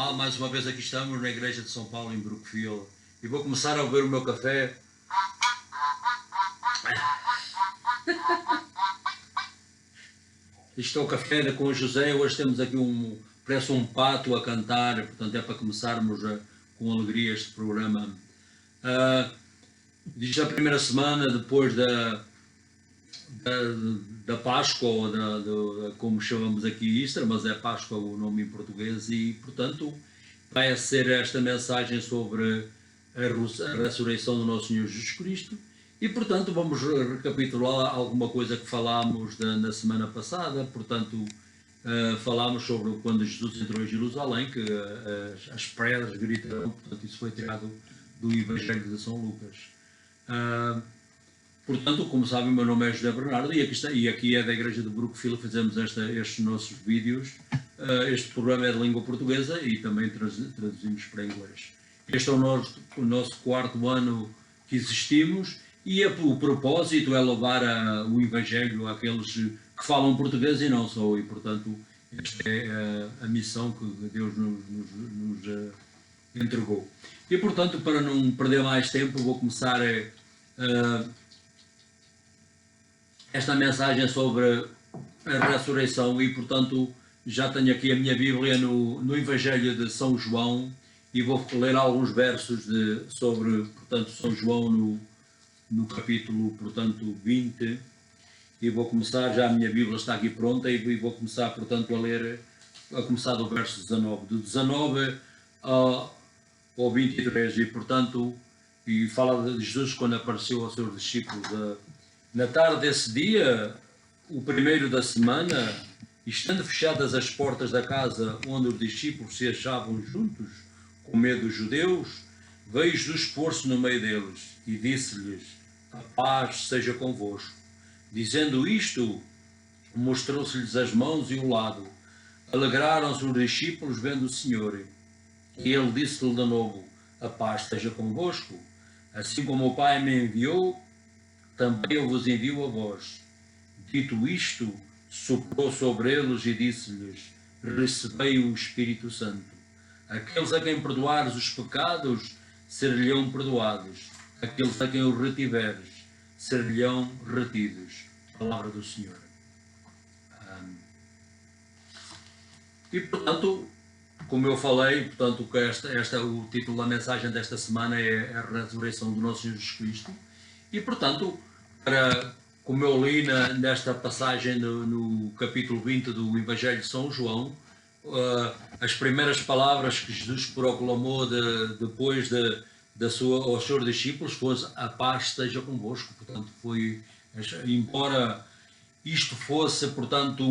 Olá, mais uma vez aqui estamos na Igreja de São Paulo, em Brookfield, e vou começar a beber o meu café. Isto é o café com o José. Hoje temos aqui parece um pato a cantar, portanto é para começarmos com alegria este programa. Diz a primeira semana depois da Páscoa, ou como chamamos aqui Easter, mas é Páscoa o nome em português, e portanto vai ser esta mensagem sobre a ressurreição do nosso Senhor Jesus Cristo. E portanto vamos recapitular alguma coisa que falámos na semana passada. Portanto falámos sobre quando Jesus entrou em Jerusalém, que as pedras gritaram. Portanto isso foi tirado do Evangelho de São Lucas. Portanto, como sabem, o meu nome é José Bernardo e aqui é da Igreja de Brookfield. Fazemos estes nossos vídeos. Este programa é de língua portuguesa e também traduzimos para inglês. Este é o nosso quarto ano que existimos, e o propósito é levar o Evangelho àqueles que falam português e não só, e portanto esta é a missão que Deus nos entregou. E portanto, para não perder mais tempo, vou começar esta mensagem sobre a ressurreição, e portanto já tenho aqui a minha Bíblia no Evangelho de São João, e vou ler alguns versos sobre, portanto, São João no capítulo, portanto, 20, e vou começar, já a minha Bíblia está aqui pronta, e vou começar, portanto, a começar do verso 19, do 19 ao 23, e portanto, e fala de Jesus quando apareceu aos seus discípulos. Na tarde desse dia, o primeiro da semana, estando fechadas as portas da casa onde os discípulos se achavam juntos, com medo dos judeus, veio Jesus pôr-se no meio deles e disse-lhes: a paz seja convosco. Dizendo isto, mostrou-se-lhes as mãos e o lado. Alegraram-se os discípulos vendo o Senhor. E ele disse-lhe de novo: a paz seja convosco. Assim como o Pai me enviou, também eu vos envio a vós. Dito isto, soprou sobre eles e disse-lhes: recebei o Espírito Santo. Aqueles a quem perdoares os pecados, ser-lhe-ão perdoados. Aqueles a quem os retiveres, ser-lhe-ão retidos. Palavra do Senhor. E portanto, como eu falei, portanto, o título da mensagem desta semana é a ressurreição do nosso Jesus Cristo. E portanto, como eu li nesta passagem no capítulo 20 do Evangelho de São João, as primeiras palavras que Jesus proclamou depois aos seus discípulos foi: a paz esteja convosco. Portanto, embora isto fosse, portanto,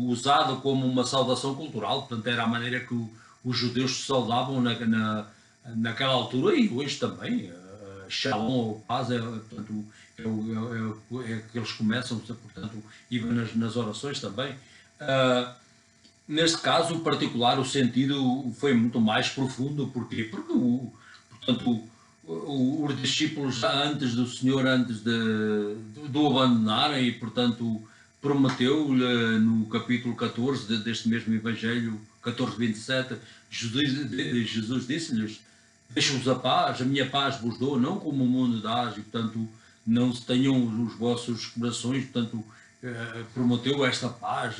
usado como uma saudação cultural, portanto, era a maneira que os judeus se saudavam naquela altura, e hoje também. Shalom, ou paz, portanto, é que eles começam, portanto, e nas orações também. Neste caso particular, o sentido foi muito mais profundo. Porquê? Porque portanto, os discípulos, antes do Senhor, antes de o abandonarem, e portanto prometeu-lhe no capítulo 14 deste mesmo Evangelho, 14:27, Jesus disse-lhes: deixo-vos a paz, a minha paz vos dou, não como o mundo dá, e portanto não se tenham os vossos corações. Portanto, prometeu esta paz,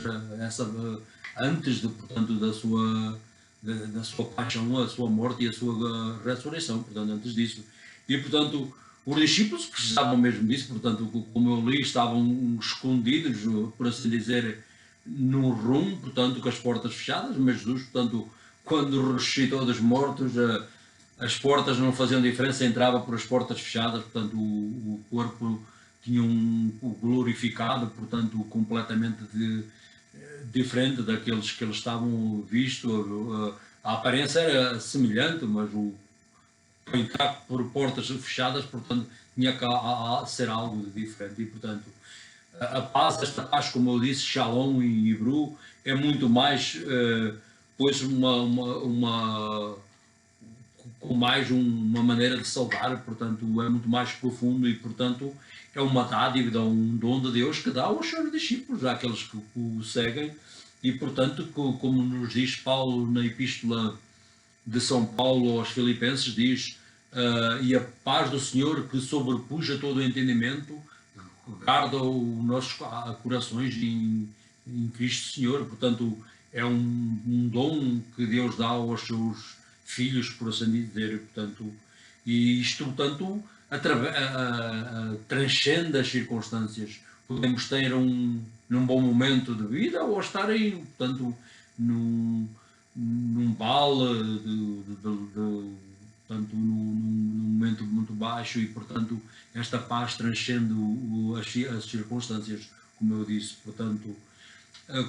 antes portanto, da sua paixão, a sua morte e a sua ressurreição, portanto, antes disso. E portanto, os discípulos precisavam mesmo disso. Portanto, como eu li, estavam escondidos, por assim dizer, num rumo, portanto, com as portas fechadas, mas Jesus, portanto, quando ressuscitou dos mortos, as portas não faziam diferença, entrava por as portas fechadas. Portanto, o corpo tinha o glorificado, portanto, completamente diferente daqueles que eles estavam vistos. A aparência era semelhante, mas para entrar por portas fechadas, portanto, tinha que ser algo diferente. E portanto, a paz, esta paz, como eu disse, Shalom em hebreu, é muito mais, pois, uma maneira de saudar. Portanto, é muito mais profundo, e portanto é uma dádiva, um dom de Deus que dá aos seus discípulos, àqueles que o seguem. E portanto, como nos diz Paulo na epístola de São Paulo aos Filipenses diz: e a paz do Senhor, que sobrepuja todo o entendimento, guarda os nossos corações em Cristo Senhor. Portanto, é um dom que Deus dá aos seus filhos, por assim dizer. Portanto, e isto, portanto, transcende as circunstâncias. Podemos ter num bom momento de vida ou estar aí, portanto, num vale, portanto, num momento muito baixo, e, portanto, esta paz transcende as circunstâncias, como eu disse. Portanto,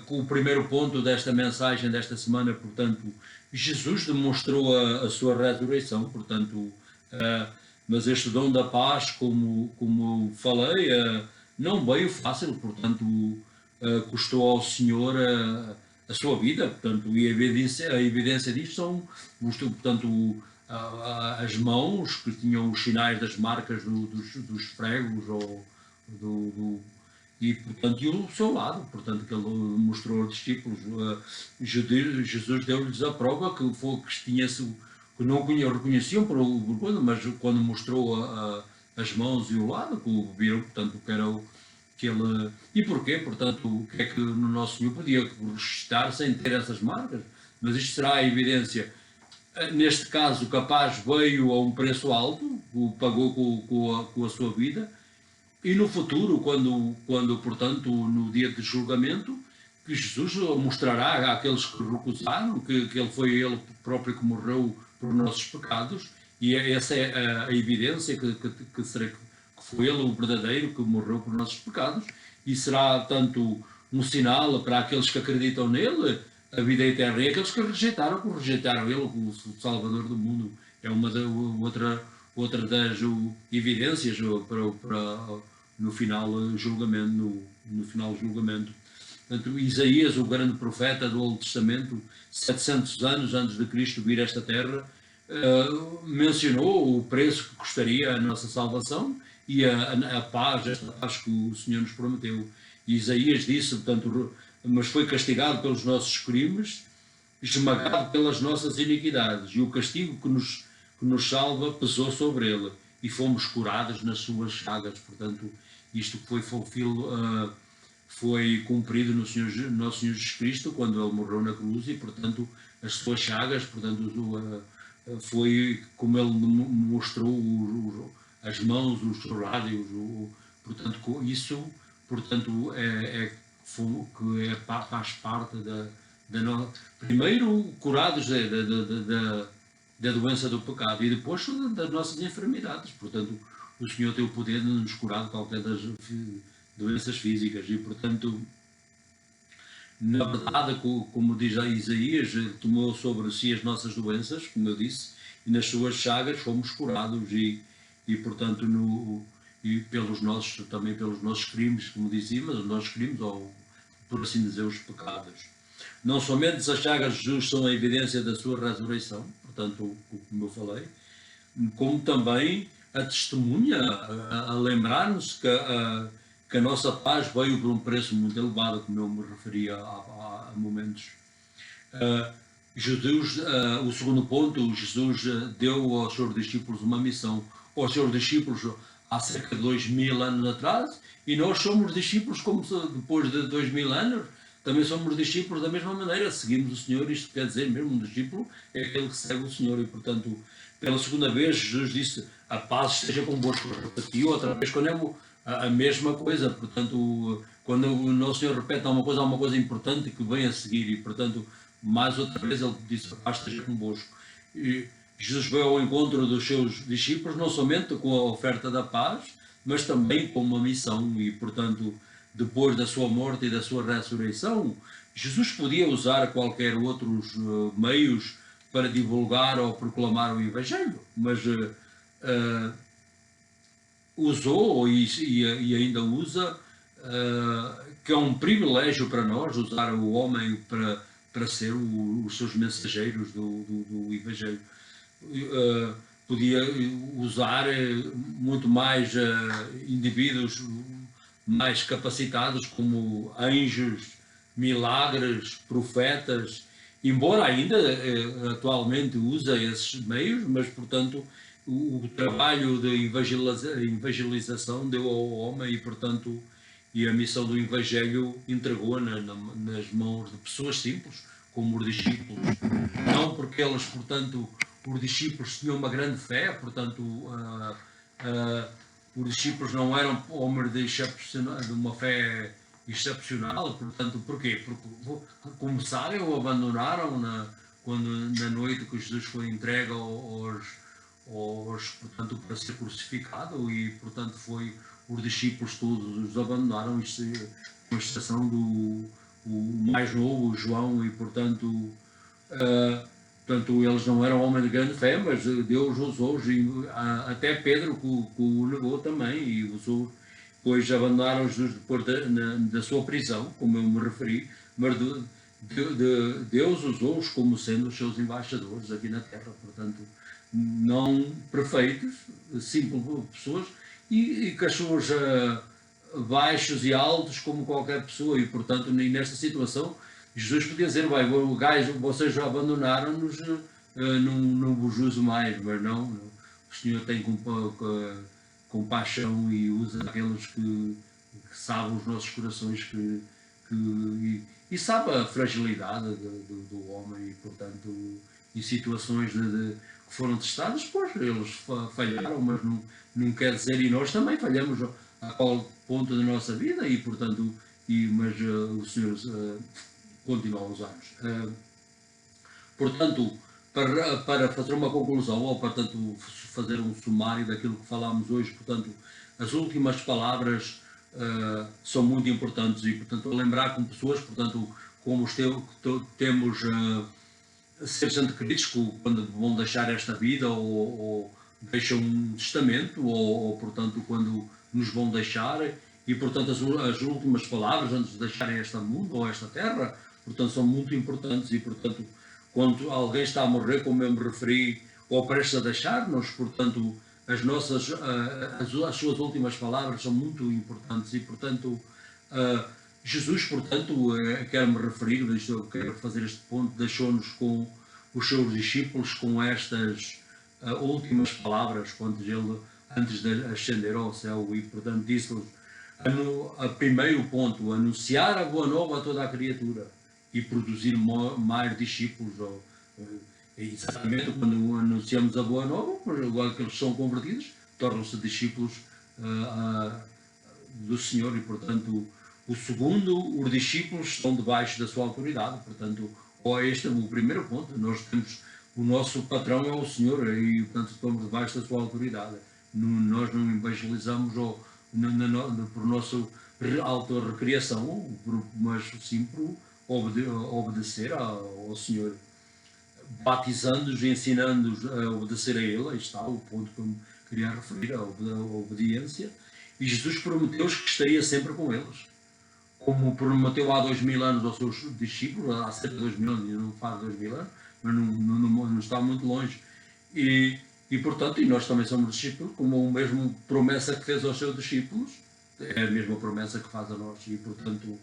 o primeiro ponto desta mensagem desta semana, portanto, Jesus demonstrou a sua ressurreição, portanto, mas este dom da paz, como falei, não veio fácil, portanto, custou ao Senhor a sua vida, portanto, e a evidência disto são, portanto, as mãos que tinham os sinais das marcas dos pregos, e, portanto, e o seu lado, portanto, que ele mostrou aos discípulos. Jesus deu-lhes a prova que não reconheciam por coisa, mas quando mostrou as mãos e o lado, que viram, portanto, que era ele. E porquê? Portanto, o que é que no nosso Senhor podia ressuscitar sem ter essas marcas? Mas isto será a evidência. Neste caso, capaz veio a um preço alto, pagou com a sua vida, e no futuro, quando, portanto, no dia de julgamento, que Jesus mostrará àqueles que recusaram que ele foi ele próprio que morreu por nossos pecados, e essa é a evidência que foi ele o verdadeiro que morreu por nossos pecados, e será tanto um sinal para aqueles que acreditam nele, a vida eterna, e aqueles que rejeitaram ele, o Salvador do mundo. É uma outra das evidências para no final julgamento. No final julgamento. Portanto, Isaías, o grande profeta do Antigo Testamento, 700 anos antes de Cristo vir a esta terra, mencionou o preço que custaria a nossa salvação e a paz, esta paz que o Senhor nos prometeu. E Isaías disse, portanto, mas foi castigado pelos nossos crimes, esmagado pelas nossas iniquidades, e o castigo que nos salva pesou sobre ele, e fomos curados nas suas chagas. Portanto, isto foi cumprido no nosso Senhor Jesus Cristo, quando ele morreu na cruz, e, portanto, as suas chagas, portanto, foi como ele mostrou as mãos, os lábios, portanto, isso, portanto, faz parte da nossa. Primeiro, curados da doença do pecado, e depois das nossas enfermidades. Portanto, o Senhor tem o poder de nos curar de qualquer das doenças físicas, e, portanto, na verdade, como diz Isaías, tomou sobre si as nossas doenças, como eu disse, e nas suas chagas fomos curados, e portanto, e também pelos nossos crimes, como dizia, mas os nossos crimes, ou por assim dizer, os pecados. Não somente as chagas de Jesus são a evidência da sua ressurreição, portanto, como eu falei, como também a testemunha, a lembrar-nos que a nossa paz veio por um preço muito elevado, como eu me referia há momentos. O segundo ponto, Jesus deu aos seus discípulos uma missão, aos seus discípulos há cerca de 2000 anos atrás, e nós somos discípulos como depois de 2000 anos, também somos discípulos da mesma maneira, seguimos o Senhor. Isto quer dizer mesmo, um discípulo é aquele que segue o Senhor, e, portanto, pela segunda vez, Jesus disse: a paz esteja convosco. Repetiu outra vez, quando é a mesma coisa. Portanto, quando o nosso Senhor repete há uma coisa importante que vem a seguir, e, portanto, mais outra vez ele disse: a paz esteja convosco. E Jesus veio ao encontro dos seus discípulos, não somente com a oferta da paz, mas também com uma missão, e, portanto, depois da sua morte e da sua ressurreição, Jesus podia usar qualquer outros meios para divulgar ou proclamar o Evangelho, mas usou e ainda usa, que é um privilégio para nós, usar o homem para ser os seus mensageiros do Evangelho. Podia usar muito mais indivíduos mais capacitados, como anjos, milagres, profetas, embora ainda atualmente usa esses meios, mas portanto o trabalho de evangelização deu ao homem e portanto e a missão do Evangelho entregou nas mãos de pessoas simples, como os discípulos. Não porque eles, portanto, os discípulos tinham uma grande fé, portanto, os discípulos não eram homens de uma fé excepcional, portanto, porquê? Porque começaram ou abandonaram quando, na noite que Jesus foi entregue portanto, para ser crucificado e, portanto, os discípulos todos os abandonaram, com exceção do o mais novo, João, e, portanto, eles não eram homens de grande fé, mas Deus usou-os, até Pedro, que o negou também, e usou, pois abandonaram Jesus depois da sua prisão, como eu me referi, mas Deus usou-os como sendo os seus embaixadores aqui na terra, portanto, não perfeitos, simples pessoas, e com as suas baixos e altos como qualquer pessoa, e portanto, nesta situação, Jesus podia dizer, bem, vocês já abandonaram-nos, não vos uso mais, mas não, o Senhor tem compaixão e usa aqueles que sabem os nossos corações e sabe a fragilidade do homem e, portanto, em situações que foram testadas, pois eles falharam, mas não quer dizer, e nós também falhamos a qual ponto da nossa vida e, portanto, mas o Senhor continua a usar-nos. Portanto, para fazer uma conclusão, ou portanto fazer um sumário daquilo que falámos hoje, portanto, as últimas palavras são muito importantes e, portanto, lembrar com pessoas, portanto, como temos seres anticríticos quando vão deixar esta vida ou deixam um testamento ou, portanto, quando nos vão deixar e, portanto, as últimas palavras antes de deixarem este mundo ou esta terra, portanto, são muito importantes e, portanto, quando alguém está a morrer, como eu me referi, ou prestes a deixar-nos, portanto, as suas últimas palavras são muito importantes e, portanto, Jesus, portanto, quero-me referir, quero fazer este ponto, deixou-nos com os seus discípulos com estas últimas palavras, quando ele, antes de ascender ao céu, e, portanto, disse-lhes, a primeiro ponto, anunciar a boa nova a toda a criatura e produzir mais discípulos. Exatamente, quando anunciamos a boa nova, agora que eles são convertidos, tornam-se discípulos do Senhor e, portanto, o segundo, os discípulos estão debaixo da sua autoridade, portanto, este é o primeiro ponto, nós temos, o nosso patrão é o Senhor e, portanto, estamos debaixo da sua autoridade. Nós não evangelizamos por nossa autorrecriação, mas sim por obedecer ao Senhor, batizando-os e ensinando-os a obedecer a Ele. Aí está o ponto que eu queria referir, a obediência. E Jesus prometeu-os que estaria sempre com eles, como prometeu há 2000 anos aos seus discípulos, há cerca de 2000 anos, não faz 2000 anos, mas não está muito longe. E portanto, e nós também somos discípulos, como a mesma promessa que fez aos seus discípulos, é a mesma promessa que faz a nós. E portanto,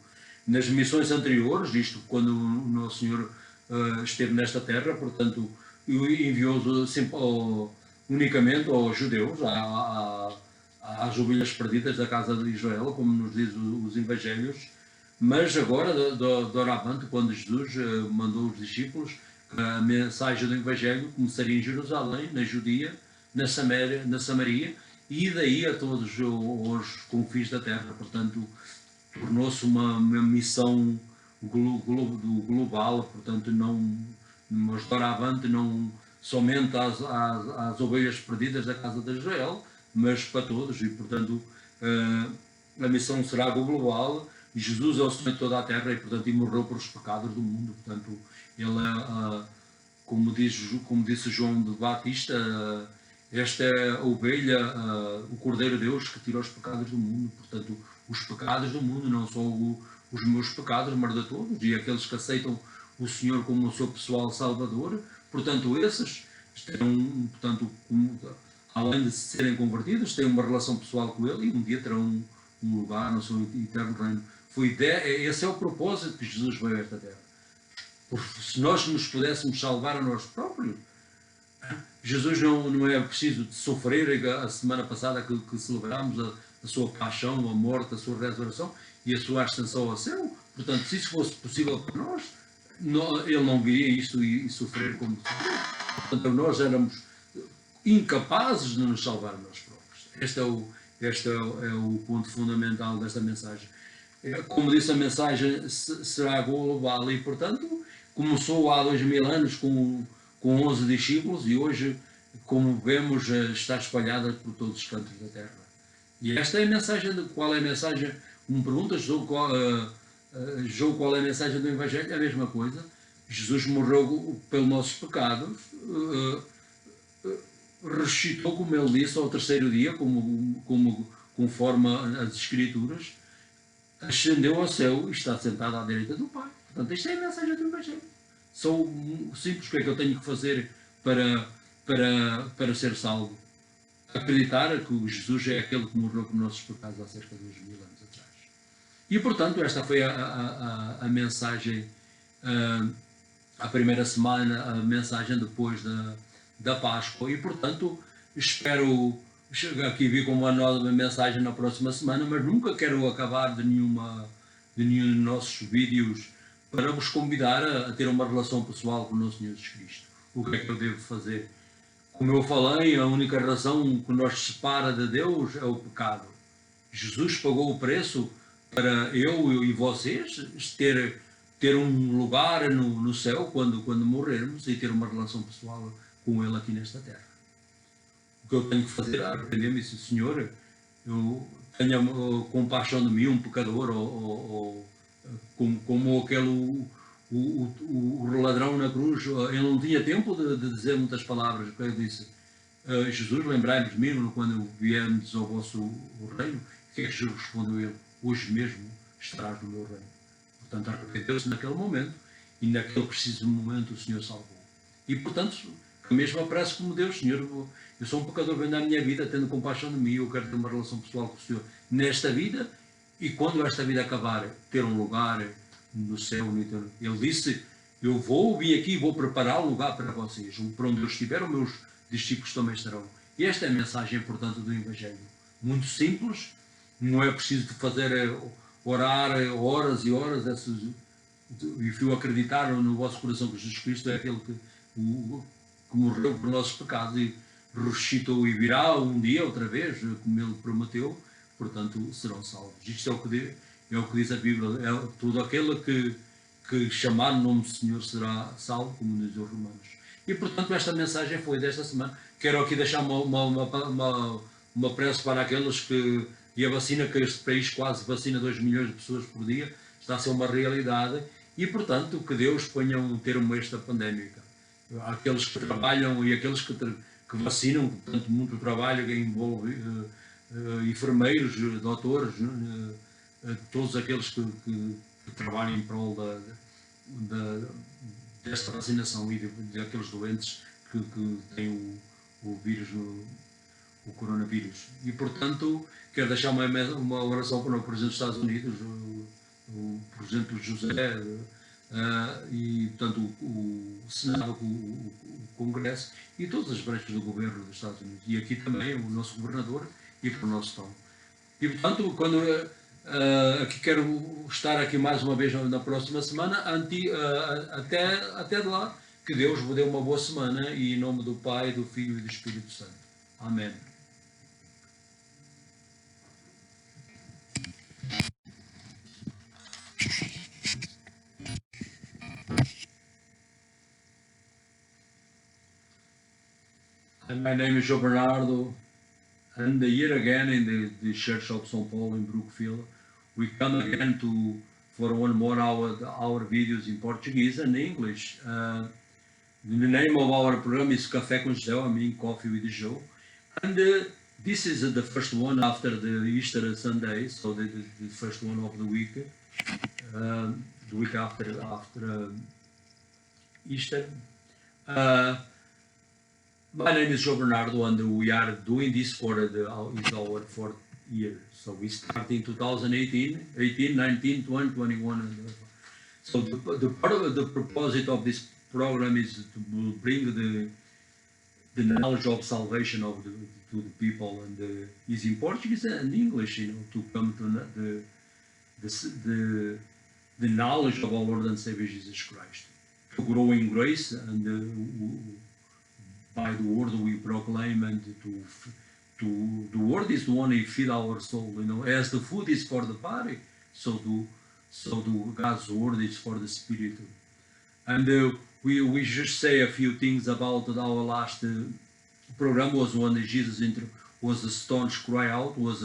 nas missões anteriores, isto quando o nosso Senhor esteve nesta terra, portanto, enviou sempre unicamente aos judeus, às ovelhas perdidas da casa de Israel, como nos diz os Evangelhos, mas agora, doravante, quando Jesus mandou os discípulos, a mensagem do Evangelho começaria em Jerusalém, na Judia, na Samaria, e daí a todos os confins da terra. Portanto, tornou-se uma missão global, portanto, mas doravante não somente às ovelhas perdidas da casa de Israel, mas para todos, e portanto a missão será global. Jesus é o Senhor de toda a terra e, portanto, morreu por os pecados do mundo. Portanto, ele como disse João de Batista, esta é a ovelha, o Cordeiro de Deus que tira os pecados do mundo. Portanto, os pecados do mundo, não só os meus pecados, mas de todos, e aqueles que aceitam o Senhor como o seu pessoal Salvador. Portanto, esses terão, portanto, além de serem convertidos, têm uma relação pessoal com Ele e um dia terão um lugar no seu eterno reino. Esse é o propósito que Jesus veio a esta terra. Porque se nós nos pudéssemos salvar a nós próprios, Jesus não é preciso de sofrer. A semana passada que celebramos a sua paixão, a morte, a sua ressurreição e a sua ascensão ao céu. Portanto, se isso fosse possível para nós, ele não viria isto e sofrer como sofreu. Portanto, nós éramos incapazes de nos salvar a nós próprios. Este é o ponto fundamental desta mensagem. Como disse, a mensagem será global e, portanto, começou há 2000 anos com 11 discípulos e hoje, como vemos, está espalhada por todos os cantos da terra. E esta é a mensagem. Qual é a mensagem? Me perguntas, João, qual é a mensagem do Evangelho? É a mesma coisa. Jesus morreu pelos nossos pecados, ressuscitou, como ele disse, ao terceiro dia, conforme as Escrituras, ascendeu ao céu e está sentado à direita do Pai. Portanto, esta é a mensagem do Evangelho. Sou simples. O que é que eu tenho que fazer para ser salvo? Acreditar que Jesus é aquele que morreu por nossos pecados há cerca de 2000 anos atrás. E, portanto, esta foi a mensagem, a primeira semana, a mensagem depois da Páscoa. E, portanto, espero aqui vir com uma nova mensagem na próxima semana, mas nunca quero acabar de nenhum dos nossos vídeos para vos convidar a ter uma relação pessoal com o nosso Senhor Jesus Cristo. O que é que eu devo fazer? Como eu falei, a única razão que nos separa de Deus é o pecado. Jesus pagou o preço para eu e vocês ter um lugar no céu quando morrermos e ter uma relação pessoal com Ele aqui nesta terra. O que eu tenho que fazer é arrepender-me e dizer: Senhor, eu tenha compaixão de mim, um pecador, ou como aquele o ladrão na cruz. Ele não tinha tempo de dizer muitas palavras. Ele disse: Jesus, lembrai-vos de mim quando viermos ao vosso reino. O que é que Jesus respondeu a ele? Hoje mesmo estarás no meu reino. Portanto, arrependeu-se naquele momento e naquele preciso momento o Senhor salvou. E, portanto, que mesmo aparece como Deus: Senhor, eu sou um pecador, venho à minha vida tendo compaixão de mim, eu quero ter uma relação pessoal com o Senhor nesta vida, e quando esta vida acabar, ter um lugar no céu, no eterno. Ele disse: eu vim aqui e vou preparar um lugar para vocês. Para onde eu estiver, os meus discípulos também estarão. E esta é a mensagem importante do Evangelho. Muito simples, não é preciso fazer orar horas e horas, e fio acreditar no vosso coração que Jesus Cristo é aquele que morreu por nossos pecados e ressuscitou e virá um dia outra vez, como ele prometeu. Portanto, serão salvos. Isto é o que diz a Bíblia. É todo aquele que chamar o nome do Senhor será salvo, como diz os Romanos. E, portanto, esta mensagem foi desta semana. Quero aqui deixar uma prece para aqueles que... E a vacina, que este país quase vacina 2 milhões de pessoas por dia, está a ser uma realidade. E, portanto, que Deus ponha um termo a esta pandémica. Aqueles que trabalham e aqueles que vacinam, portanto, muito trabalho que envolve enfermeiros, doutores, todos aqueles que trabalham em prol desta vacinação e daqueles doentes que têm o vírus, o coronavírus. E, portanto, quero deixar uma oração para o Presidente dos Estados Unidos, o Presidente José, e, portanto, o Senado, o Congresso e todas as branches do governo dos Estados Unidos. E aqui também o nosso governador e para o nosso Estado. E, portanto, aqui quero estar aqui mais uma vez na próxima semana, até de lá, que Deus vos dê uma boa semana, e em nome do Pai, do Filho e do Espírito Santo. Amém. And my name is João Bernardo, and here again in the Church of São Paulo in Brookfield, we come again for one more our videos in Portuguese and English. The name of our program is Café com João, I mean Coffee with João, and this is the first one after the Easter Sunday, so the first one of the week after Easter. My name is João Bernardo, and we are doing this for our fourth year. So we started in 2018, 18, 19, 20, 21. So the part of the propósito of this program is to bring the knowledge of salvation to the people, and is in Portuguese and English, to come to the knowledge of our Lord and Savior Jesus Christ, to grow in grace, and by the word we proclaim, and to the word is the one who feed our soul, as the food is for the body, so God's word is for the spirit. And we just say a few things about our last program was when Jesus was the staunch cry out, was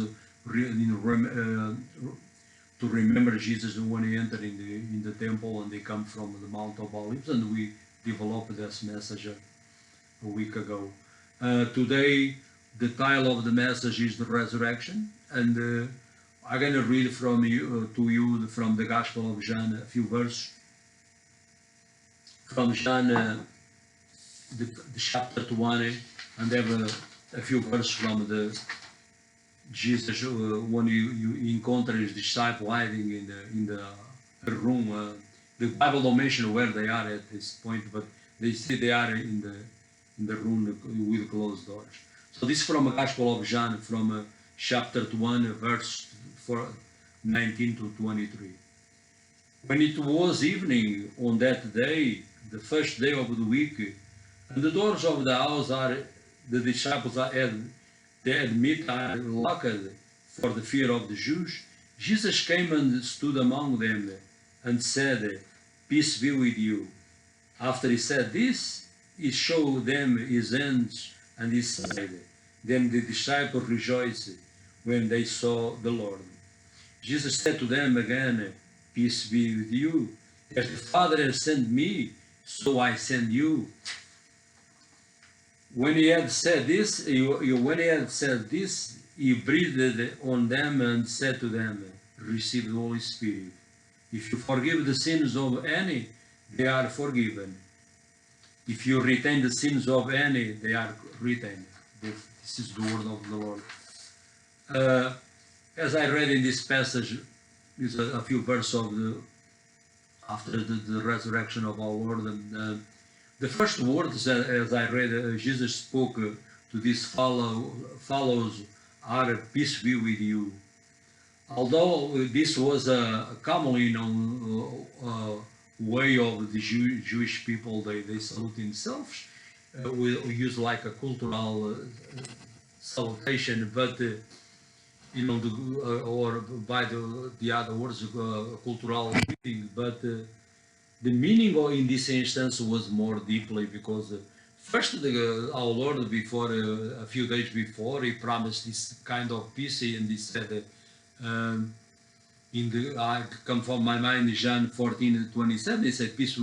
to remember Jesus when he entered in the temple and they come from the Mount of Olives, and we developed this message a week ago. Today, the title of the message is the resurrection, and I'm going to read to you from the Gospel of John a few verses. From John, the chapter 20, and have a few verses from the Jesus when you encounter his disciple hiding in the room. The Bible don't mention where they are at this point, but they say they are in the room with closed doors. So this is from the Gospel of John, from chapter 1, verse 19 to 23. When it was evening on that day, the first day of the week, and the doors of the house the disciples they admit are locked for the fear of the Jews, Jesus came and stood among them and said, "Peace be with you." After he said this, he showed them his hands and his side. Then the disciples rejoiced when they saw the Lord. Jesus said to them again, "Peace be with you. As the Father has sent me, so I send you." When he had said this, he breathed on them and said to them, "Receive the Holy Spirit. If you forgive the sins of any, they are forgiven. If you retain the sins of any, they are retained." This is the word of the Lord. As I read in this passage, is a few verses after the resurrection of our Lord. And the first words, as I read, Jesus spoke to these followers are, "Peace be with you." Although this was a commonly known way of the Jewish people, they salute themselves. We use like a cultural salutation, but or by the other words, cultural meaning, but the meaning in this instance was more deeply, because first our Lord, before a few days before, he promised this kind of peace, and he said, I come from my mind, John 14:27, he said, "Peace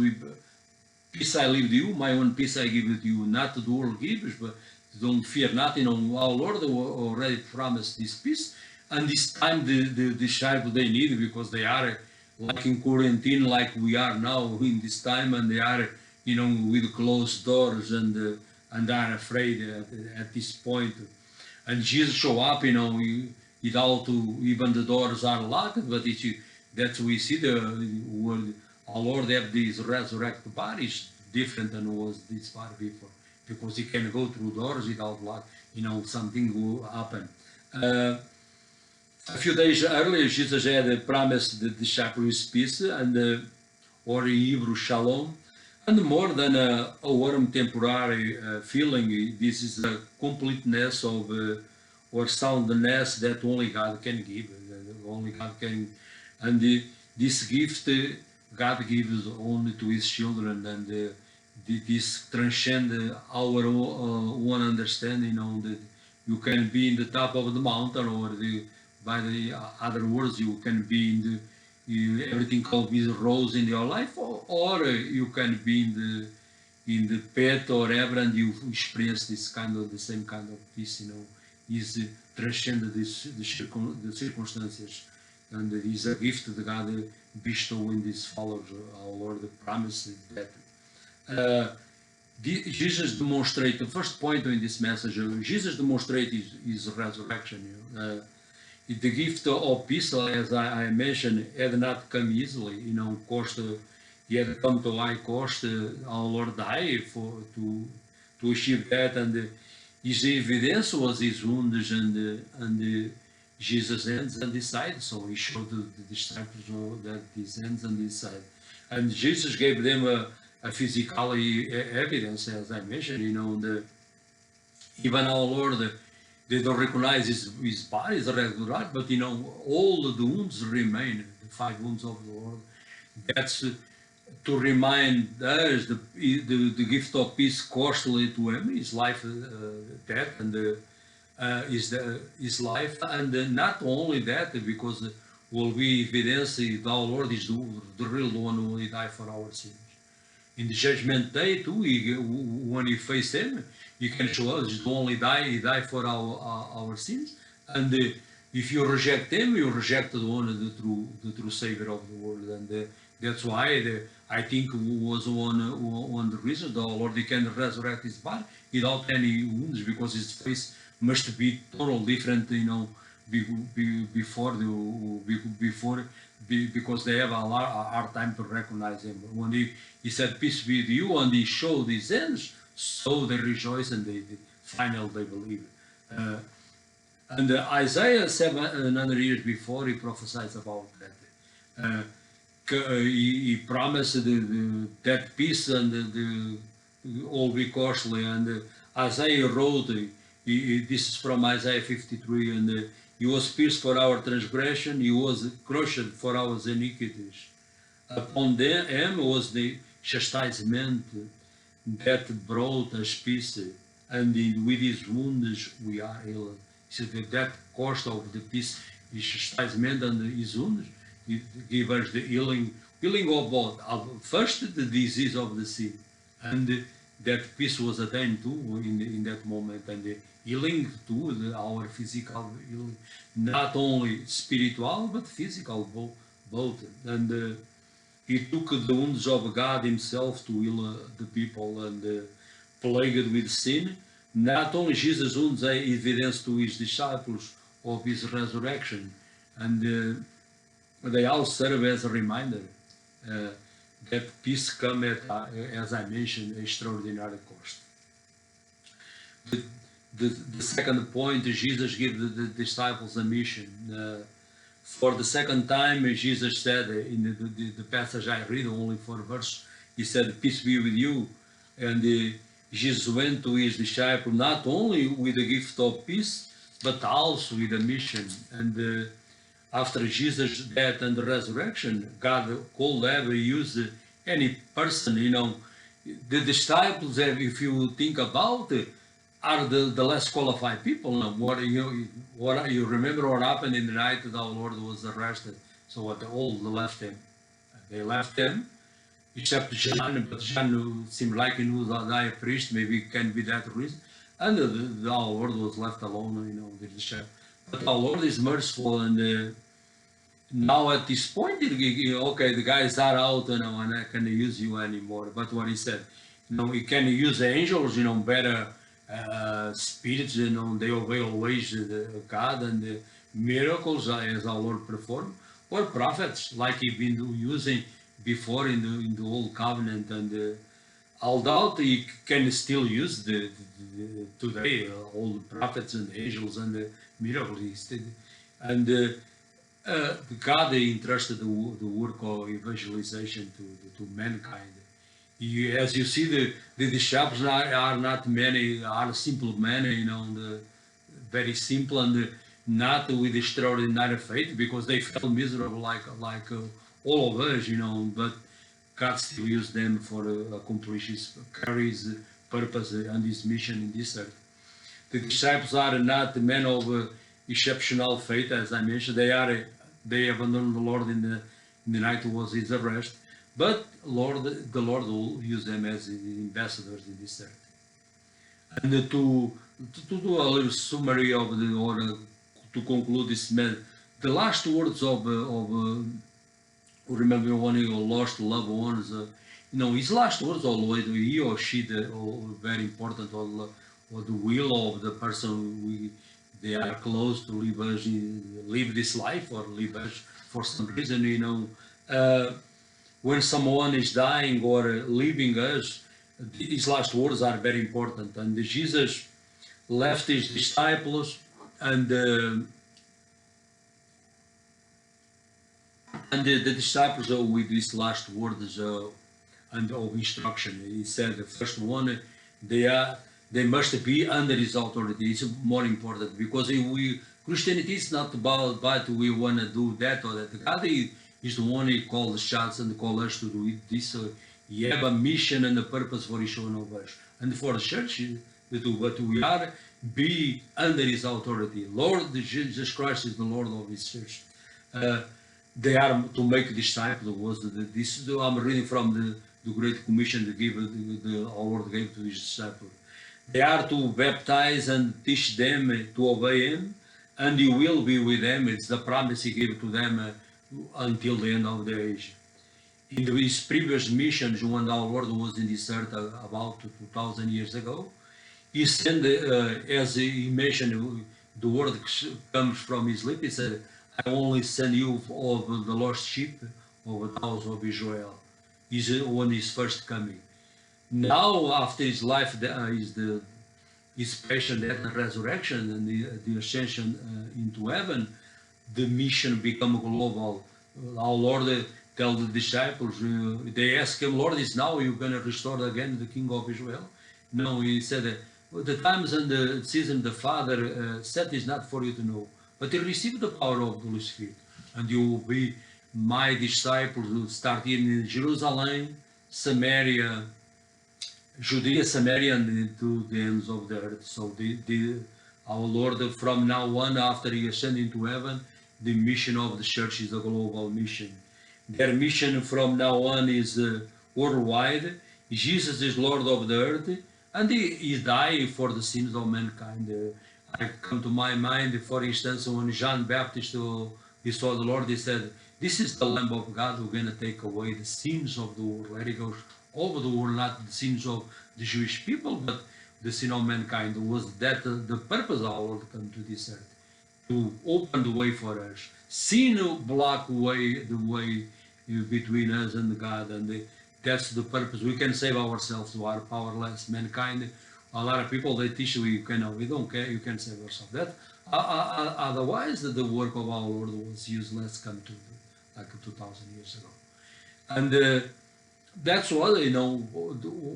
I leave with you, my own peace I give with you, not the world gives, but don't fear nothing." Our Lord already promised this peace, and this time the disciples they need it, because they are like in quarantine, like we are now in this time, and they are with closed doors, and are afraid at this point. And Jesus show up, even the doors are locked, but that we see our Lord have these resurrected bodies different than was this body before, because he can go through doors without lock. Something will happen. A few days earlier, Jesus had promised the disciples peace, or in Hebrew, shalom, and more than a warm temporary feeling. This is a completeness of or soundness that only God can give. Only God can, and this gift God gives only to His children, and this transcends our own understanding. That you can be in the top of the mountain, or by the other words, you can be in everything called with rose in your life, or you can be in the pit or ever, and you experience the same kind of peace. Is transcend the circumstances, and it is a gift that God bestow in these followers. Our Lord promised that. Jesus demonstrated, the first point in this message, Jesus demonstrated his resurrection. the gift of peace, as I mentioned, had not come easily. Cost, he had come to high cost. Our Lord died to achieve that, and his evidence was his wounds and Jesus' hands and his side. So he showed the disciples that his hands and his side, and Jesus gave them a physical evidence, as I mentioned. Even our Lord, they don't recognize his body as a regular, but all the wounds remain, the 5 wounds of the Lord. That's to remind us the gift of peace costly to him, his life, death, and his life, and not only that, because will be evidence that our Lord is the real one who died for our sins. In the judgment day too, when he faced him, he can show us he only he died for our sins, and if you reject him, you reject the one, the true Savior of the world, and that's why I think was one the reason the Lord he can resurrect his body without any wounds, because his face must be totally different, because they have a hard time to recognize him. When he said peace be with you, and he showed his hands, so they rejoice, and they finally they believe. And Isaiah 700 years before, he prophesied about that. He promised that peace and all be costly, and Isaiah wrote, this is from Isaiah 53, and he was pierced for our transgression, he was crushed for our iniquities. Upon him was the chastisement that brought us peace, and with his wounds we are healed. He said that cost of the peace, his chastisement and his wounds, it gave us the healing of both. First, the disease of the sin, and that peace was attained too in that moment, and the healing too, our physical healing, not only spiritual but physical, both. And he took the wounds of God himself to heal the people and plagued with sin. Not only Jesus' wounds are evidence to his disciples of his resurrection, and they all serve as a reminder that peace comes at, as I mentioned, extraordinary cost. The second point, Jesus gives the disciples a mission. For the second time, Jesus said in the passage I read, only 4 verses, he said, peace be with you. And Jesus went to his disciples not only with the gift of peace, but also with a mission. And after Jesus' death and the resurrection, God could ever use any person, The disciples, if you think about it, are the less qualified people. Now, what you remember what happened in the night that our Lord was arrested? So what all left him? They left him, except John, but John seemed like he was a high priest. Maybe it can be that reason. And our Lord was left alone, with the shepherd. But our Lord is merciful, and now at this point, okay, the guys are out, and I can't use you anymore. But what he said, he can use the angels, better spirits, they obey always God, and the miracles as our Lord performed, or prophets like he been using before in the old covenant, and although he can still use today all the prophets and angels and the miracles, and God entrusted the work of evangelization to mankind. As you see, the disciples are not many, are simple men, very simple, and not with extraordinary faith, because they felt miserable like all of us, but God still used them for accomplish carry his purpose and his mission in this earth. The disciples are not men of exceptional faith, as I mentioned. They abandoned the Lord in the night was his arrest. But the Lord will use them as ambassadors in this earth. And to do a little summary of to conclude this, the last words of remember when he lost loved ones, his last words always, he or she, very important, or the will of the person they are close to leave us, live this life or leave us for some reason, when someone is dying or leaving us, these last words are very important. And Jesus left his disciples and the disciples with these last words and of instruction. He said the first one, they must be under his authority. It's more important because Christianity is not about but we want to do that or that. God is the one who calls the shots and calls us to do it. This he have a mission and a purpose for each one of us and for the church to do. But we are be under his authority. Lord Jesus Christ is the Lord of his church. They are to make disciples. This I'm reading from the Great Commission to give our Lord gave to his disciples. They are to baptize and teach them to obey him, and he will be with them. It's the promise he gave to them until the end of the age. In his previous missions, when our Lord was in this earth about 2,000 years ago, he sent, as he mentioned, the word comes from his lips. He said, I only send you of the lost sheep of the house of Israel. He's on his first coming. Now, after his life, his passion, death, and resurrection, and the ascension into heaven, the mission become global. Our Lord tell the disciples, they ask him, Lord, is now you're going to restore again the King of Israel? No, he said, the times and the season the Father set is not for you to know, but you receive the power of the Holy Spirit, and you will be my disciples who start here in Jerusalem, Samaria, Judea, Samaria, and to the ends of the earth. So our Lord, from now on, after he ascended into heaven, the mission of the church is a global mission. Their mission from now on is worldwide. Jesus is Lord of the earth, and he died for the sins of mankind. I come to my mind, for instance, when John Baptist he saw the Lord, he said, this is the Lamb of God who's going to take away the sins of the world. Let it go over the world, not the sins of the Jewish people, but the sin of mankind. Was that the purpose of our Lord come to this earth? To open the way for us. Sin block way the way between us and God, and that's the purpose. We can save ourselves. We are powerless. Mankind, a lot of people they teach we don't care. You can save yourself. That otherwise the work of our Lord was useless. Come to like 2,000 years ago, and that's what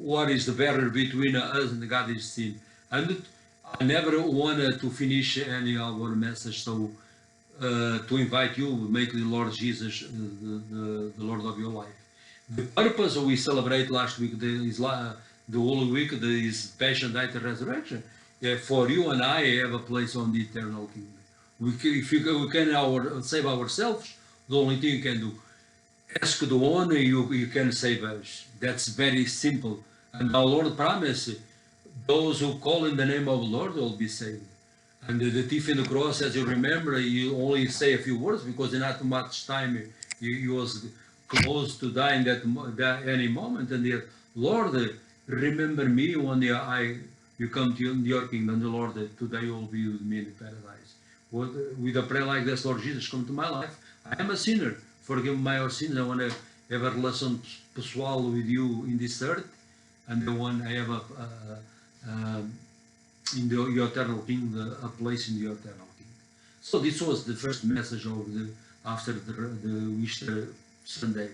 what is the barrier between us and God is sin. And I never wanted to finish any of our message, so to invite you, make the Lord Jesus the Lord of your life. The purpose we celebrate last week, the whole week, is Passion, Death, and Resurrection. For you and I have a place on the eternal kingdom. We can save ourselves. The only thing you can do, ask the one you can save us. That's very simple. And our Lord promised, those who call in the name of the Lord will be saved. And the thief in the cross, as you remember, you only say a few words because in not much time he was close to dying that any moment. And yet, Lord, remember me when you come to your kingdom. The Lord, today you will be with me in paradise. With a prayer like this, Lord Jesus, come to my life. I am a sinner. Forgive my sins. I want to have a relation pessoal with you in this earth, and the one I have in your eternal kingdom, a place in your eternal kingdom. So this was the first message of after the Easter Sunday.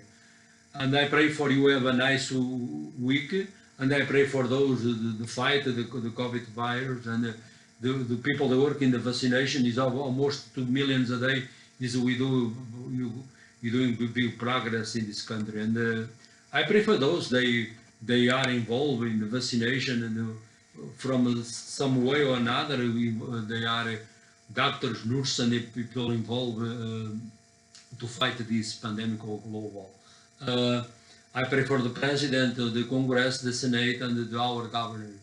And I pray for you have a nice week, and I pray for those the fight the COVID virus and the people that work in the vaccination is almost 2 million a day. You're doing big progress in this country, and I pray for those they are involved in the vaccination, and from some way or another they are doctors, nurses, and people involved to fight this pandemic or global. I pray for the president, the Congress, the Senate, and our governor.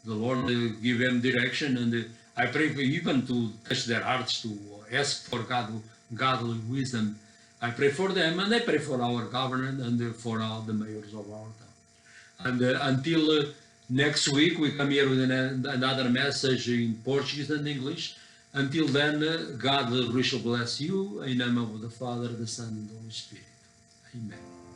The Lord give them direction, and I pray for even to touch their hearts to ask for godly wisdom. I pray for them, and I pray for our government and for all the mayors of our town. And until next week, we come here with another message in Portuguese and English. Until then, God richly bless you. In the name of the Father, the Son, and the Holy Spirit. Amen.